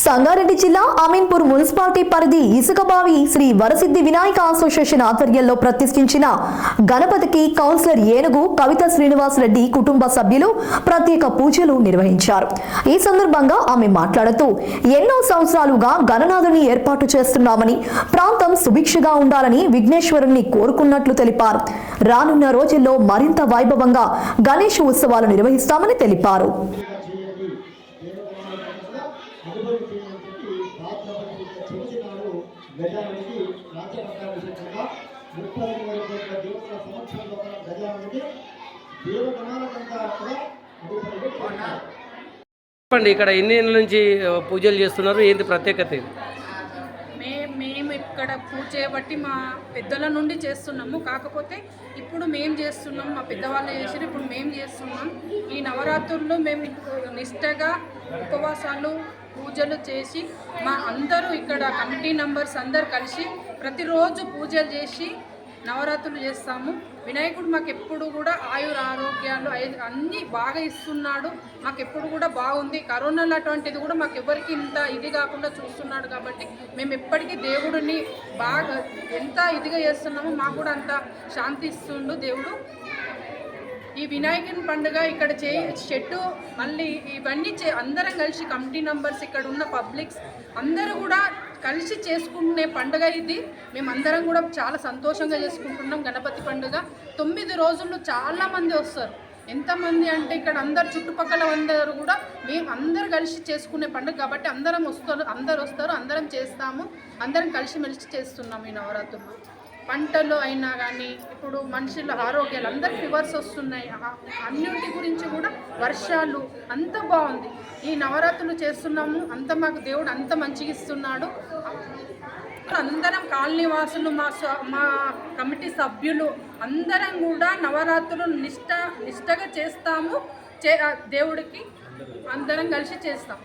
సంగారెడ్డి జిల్లా అమీన్పూర్ మున్సిపాలిటీ పరిధి ఇసుకబావి శ్రీ వరసిద్ధి వినాయక అసోసియేషన్ ఆధ్వర్యంలో ప్రతిష్ఠించిన గణపతికి కౌన్సిలర్ ఏనుగు కవిత శ్రీనివాస్ రెడ్డి కుటుంబ సభ్యులు ప్రత్యేక పూజలు నిర్వహించారు. ఈ సందర్భంగా ఆమె మాట్లాడుతూ ఎన్నో సంవత్సరాలుగా గణనాథుని ఏర్పాటు చేస్తున్నామని, ప్రాంతం సుభిక్షగా ఉండాలని విఘ్నేశ్వరుణ్ణి కోరుకున్నట్లు తెలిపారు. రానున్న రోజుల్లో మరింత వైభవంగా గణేష్ ఉత్సవాలు నిర్వహిస్తామని తెలిపారు. చెప్పండి, ఇక్కడ ఎన్ని ఏళ్ళ నుంచి పూజలు చేస్తున్నారు, ఏంటి ప్రత్యేకత? మేము ఇక్కడ పూజ చేయబట్టి మా పెద్దల నుండి చేస్తున్నాము. కాకపోతే ఇప్పుడు మేము చేస్తున్నాం, మా పెద్దవాళ్ళు చేసారు, ఇప్పుడు మేము చేస్తున్నాం. ఈ నవరాత్రుల్లో మేము నిష్టగా ఉపవాసాలు పూజలు చేసి మా అందరూ ఇక్కడ కమిటీ మెంబర్స్ అందరు కలిసి ప్రతిరోజు పూజలు చేసి నవరాత్రులు చేస్తాము. వినాయకుడు మాకు ఎప్పుడు కూడా ఆయుర ఆరోగ్యాలు అన్నీ బాగా ఇస్తున్నాడు. మాకు ఎప్పుడు కూడా బాగుంది. కరోనాలో అటువంటిది కూడా మాకు ఎవరికి ఇంత ఇది కాకుండా చూస్తున్నాడు. కాబట్టి మేము ఎప్పటికీ దేవుడిని బాగా ఎంత ఇదిగా చేస్తున్నామో మాకు కూడా అంత శాంతి ఇస్తుండు దేవుడు. ఈ వినాయకుని పండుగ ఇక్కడ చెట్టు మళ్ళీ ఇవన్నీ అందరం కలిసి కమిటీ మెంబర్స్ ఇక్కడ ఉన్న పబ్లిక్స్ అందరూ కూడా కలిసి చేసుకునే పండుగ ఇది. మేమందరం కూడా చాలా సంతోషంగా చేసుకుంటున్నాం గణపతి పండుగ. 9 రోజులు చాలామంది వస్తారు. ఎంతమంది అంటే ఇక్కడ అందరు చుట్టుపక్కల అందరూ కూడా మేము అందరు కలిసి చేసుకునే పండుగ కాబట్టి అందరం వస్తారు, అందరం చేస్తాము, అందరం కలిసిమెలిసి చేస్తున్నాము. ఈ నవరాత్రులు పంటలు అయినా కానీ ఇప్పుడు మనుషుల ఆరోగ్యాలు అందరికి ఫీవర్స్ వస్తున్నాయి. అన్నింటి గురించి కూడా వర్షాలు అంత బాగుంది. ఈ నవరాత్రులు చేస్తున్నాము, అంత మాకు దేవుడు అంత మంచిగా ఇస్తున్నాడు. అందరం కాలనీ వాసులు మా కమిటీ సభ్యులు అందరం కూడా నవరాత్రులు నిష్టగా చేస్తాము. దేవుడికి అందరం కలిసి చేస్తాం.